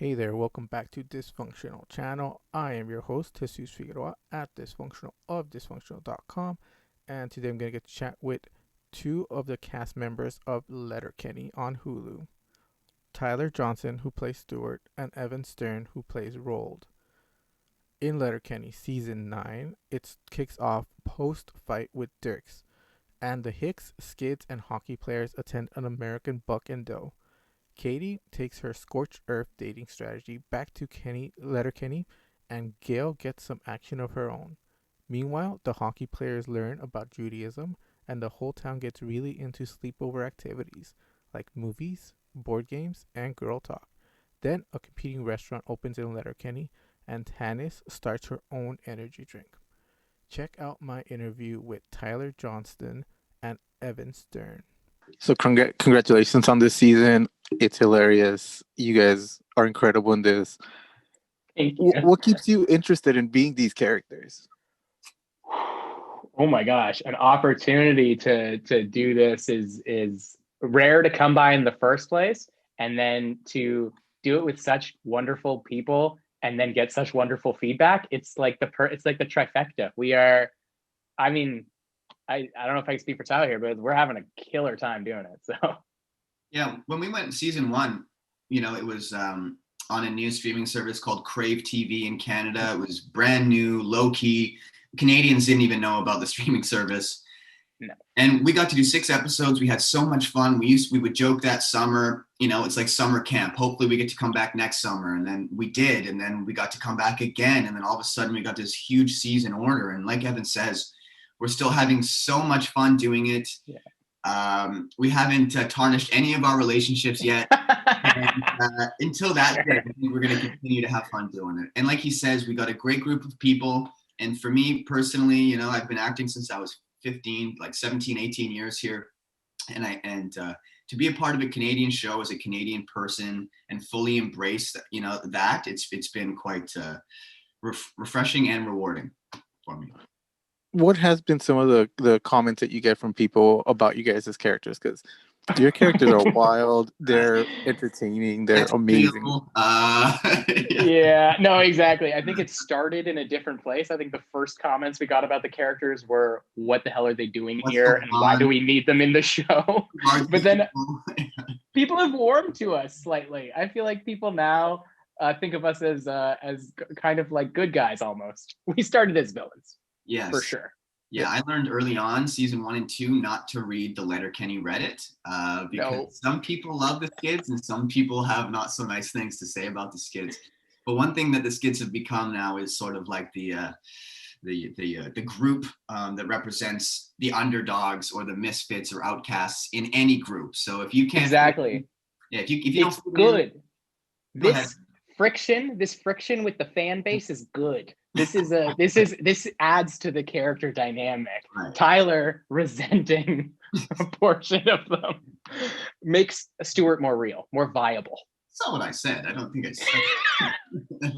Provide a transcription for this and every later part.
Hey there, welcome back to Dysfunctional channel. I am your host, Jesus Figueroa at Dysfunctional of Dysfunctional.com, and today I'm going to get to chat with two of the cast members of Letterkenny on Hulu. Tyler Johnston, who plays Stewart, and Evan Stern, who plays Roald. In Letterkenny Season 9, it kicks off post-fight with Dierks, and the Hicks, Skids, and hockey players attend an American Buck and Doe. Katy takes her scorched earth dating strategy back to Letterkenny, and Gail gets some action of her own. Meanwhile, the hockey players learn about Judaism, and the whole town gets really into sleepover activities like movies, board games, and girl talk. Then a competing restaurant opens in Letterkenny, and Tanis starts her own energy drink. Check out my interview with Tyler Johnston and Evan Stern. So congratulations on this season. It's hilarious. You guys are incredible in this. Thank you. What keeps you interested in being these characters? Oh my gosh, an opportunity to do this is rare to come by in the first place, and then to do it with such wonderful people and then get such wonderful feedback. It's like it's like the trifecta. We are, I mean, I don't know if I can speak for Tyler here, but we're having a killer time doing it. So yeah, when we went season one, it was on a new streaming service called Crave TV in Canada. It was brand new, low key. Canadians didn't even know about the streaming service. No. And we got to do 6 episodes. We had so much fun. We would joke that summer, it's like summer camp. Hopefully we get to come back next summer. And then we did. And then we got to come back again. And then all of a sudden we got this huge season order. And like Evan says, we're still having so much fun doing it. Yeah. We haven't tarnished any of our relationships yet. And until that day, I think we're going to continue to have fun doing it. And like he says, we got a great group of people. And for me personally, I've been acting since I was 15, like 17, 18 years here. And to be a part of a Canadian show as a Canadian person and fully embrace, that it's been quite refreshing and rewarding for me. What has been some of the comments that you get from people about you guys as characters? Because your characters are wild, they're entertaining, they're amazing. Yeah, no, exactly. I think it started in a different place. I think the first comments we got about the characters were, what the hell are they doing here? And why do we need them in the show? But then people have warmed to us slightly. I feel like people now think of us as kind of like good guys almost. We started as villains. Yes. For sure. Yeah, I learned early on, season 1 and 2, not to read the Letterkenny Reddit because some people love the Skids and some people have not so nice things to say about the Skids. But one thing that the Skids have become now is sort of like the group that represents the underdogs or the misfits or outcasts in any group. So if you can't, if you it's don't, good. This friction with the fan base is good. This adds to the character dynamic. Right. Tyler resenting a portion of them makes Stewart more real, more viable. That's not what I said. I don't think I said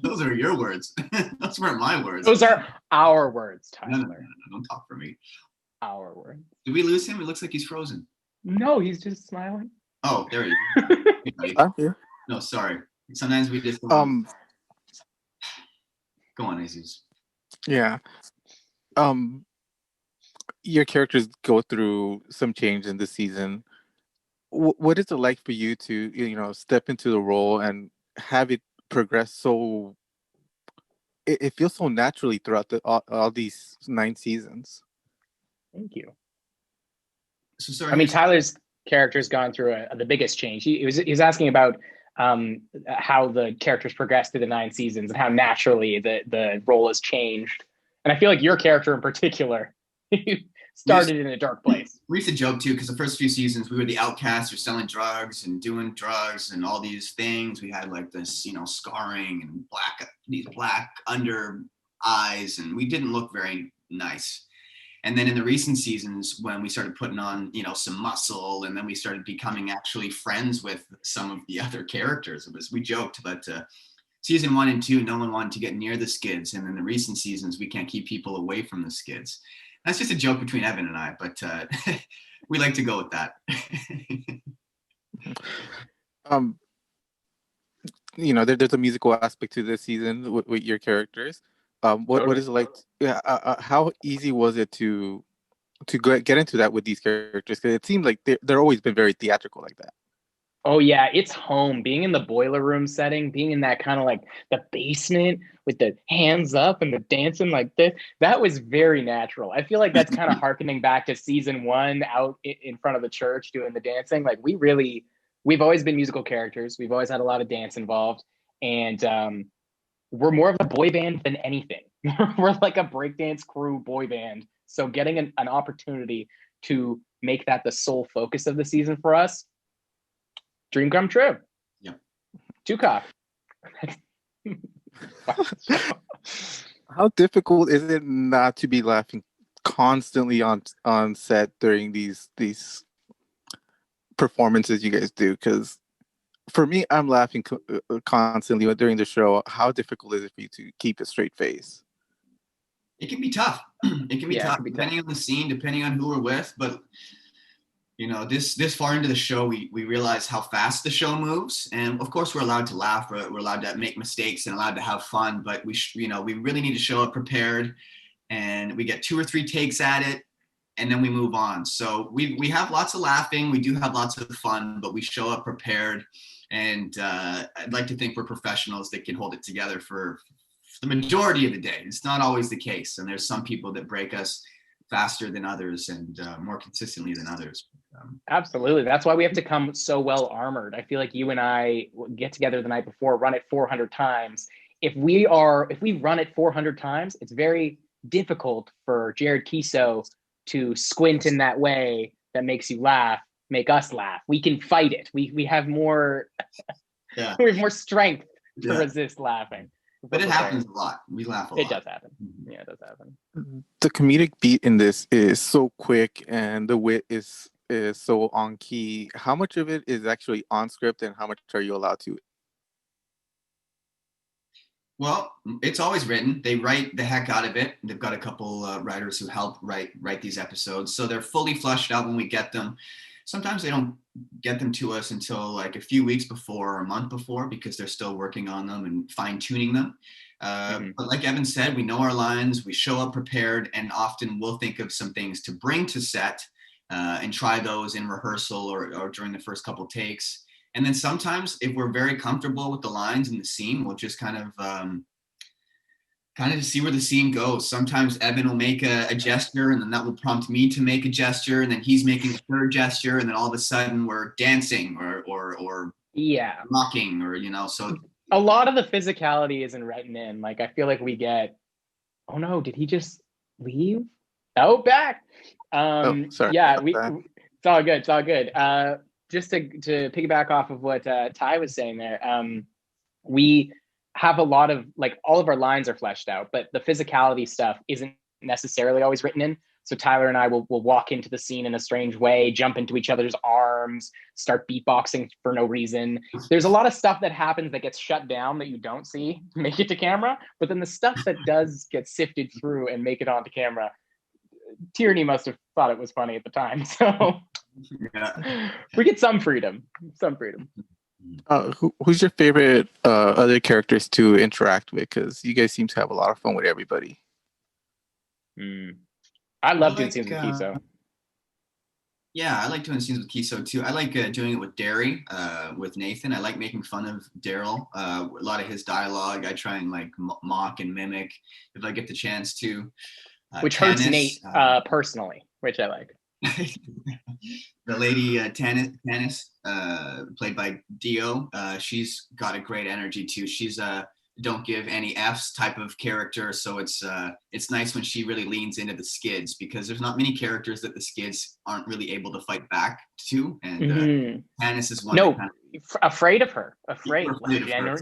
those are your words. Those weren't my words. Those are our words, Tyler. No, don't talk for me. Our words. Did we lose him? It looks like he's frozen. No, he's just smiling. Oh, there he is. I'm here. No, sorry. Sometimes we just Go on, Jesus. Yeah. Your characters go through some change in this season. What is it like for you to, step into the role and have it progress so? It feels so naturally throughout all these 9 seasons. Thank you. So sorry. I mean, Tyler's character's gone through the biggest change. He was asking about how the characters progressed through the 9 seasons and how naturally the role has changed. And I feel like your character in particular started in a dark place. We used to joke too, because the first few seasons we were the outcasts, who were selling drugs and doing drugs and all these things. We had like this, scarring and these black under eyes, and we didn't look very nice. And then in the recent seasons, when we started putting on, some muscle, and then we started becoming actually friends with some of the other characters, we joked, but season 1 and 2, no one wanted to get near the Skids. And in the recent seasons, we can't keep people away from the Skids. That's just a joke between Evan and I, but we like to go with that. there's a musical aspect to this season with your characters. What Totally. is it like? Yeah, how easy was it to get into that with these characters? Because it seems like they're always been very theatrical like that. Oh yeah, it's home. Being in the boiler room setting, being in that kind of like the basement with the hands up and the dancing like this, that was very natural. I feel like that's kind of harkening back to season one out in front of the church doing the dancing. Like we've always been musical characters. We've always had a lot of dance involved, and we're more of a boy band than anything. We're like a breakdance crew boy band. So getting an opportunity to make that the sole focus of the season for us, dream come true. Yeah. Tupac. How difficult is it not to be laughing constantly on set during these performances you guys do? Because for me, I'm laughing constantly during the show. How difficult is it for you to keep a straight face? It can be tough. It can be tough depending on the scene, depending on who we're with. But this far into the show, we realize how fast the show moves, and of course we're allowed to laugh, we're allowed to make mistakes and allowed to have fun. But we really need to show up prepared, and we get 2 or 3 takes at it, and then we move on. So we have lots of laughing, we do have lots of fun, but we show up prepared, and I'd like to think we're professionals that can hold it together for the majority of the day. It's not always the case, and there's some people that break us faster than others and more consistently than others. Absolutely. That's why we have to come so well armored. I feel like you and I get together the night before, run it 400 times. If we run it 400 times, it's very difficult for Jared Kiso to squint in that way that makes you laugh, make us laugh. We can fight it. We have more, we have more strength to resist laughing. But it happens a lot. We laugh a lot. It does happen. Yeah, it does happen. The comedic beat in this is so quick, and the wit is so on key. How much of it is actually on script, and how much are you allowed to? Well, it's always written. They write the heck out of it. They've got a couple writers who help write these episodes, so they're fully fleshed out when we get them. Sometimes they don't get them to us until like a few weeks before or a month before, because they're still working on them and fine-tuning them. But like Evan said, we know our lines, we show up prepared, and often we'll think of some things to bring to set and try those in rehearsal or during the first couple takes. And then sometimes if we're very comfortable with the lines and the scene, we'll just kind of see where the scene goes. Sometimes Evan will make a gesture, and then that will prompt me to make a gesture, and then he's making a third gesture, and then all of a sudden we're dancing or mocking, or so a lot of the physicality isn't written in. Like I feel like we get, oh no, did he just leave? Oh, back. Sorry. Yeah, it's all good. It's all good. Just to piggyback off of what Ty was saying there, we have a lot of, like, all of our lines are fleshed out, but the physicality stuff isn't necessarily always written in. So Tyler and I will walk into the scene in a strange way, jump into each other's arms, start beatboxing for no reason. There's a lot of stuff that happens that gets shut down that you don't see make it to camera, but then the stuff that does get sifted through and make it onto camera, Tierney must have thought it was funny at the time. So we get some freedom. Who's your favorite other characters to interact with? Because you guys seem to have a lot of fun with everybody. I love doing scenes with Kiso. Yeah, I like doing scenes with Kiso too. I like doing it with Derry, with Nathan. I like making fun of Daryl. A lot of his dialogue, I try and like mock and mimic if I get the chance to. Which Tanis, hurts Nate personally, which I like. The lady Tanis, played by Dio, she's got a great energy too. She's a don't give any F's type of character, so it's nice when she really leans into the Skids, because there's not many characters that the Skids aren't really able to fight back to, and Tanis is one. No, afraid of her,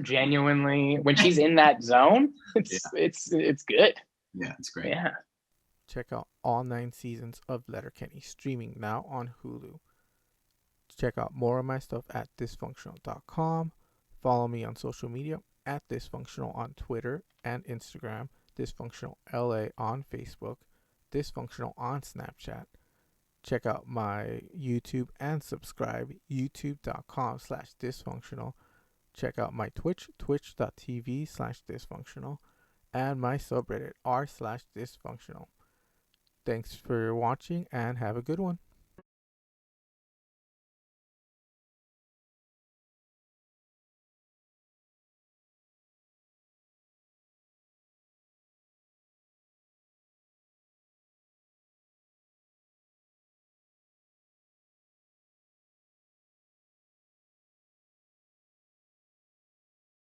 genuinely. When she's in that zone, it's good. Yeah, it's great. Yeah. Check out all 9 seasons of Letterkenny, streaming now on Hulu. Check out more of my stuff at ThisFunktional.com. Follow me on social media at ThisFunktional on Twitter and Instagram, ThisFunktional LA on Facebook, ThisFunktional on Snapchat. Check out my YouTube and subscribe, youtube.com/ThisFunktional. check out my Twitch, twitch.tv/dysfunctional, and my subreddit, r/dysfunctional. Thanks for watching and have a good one.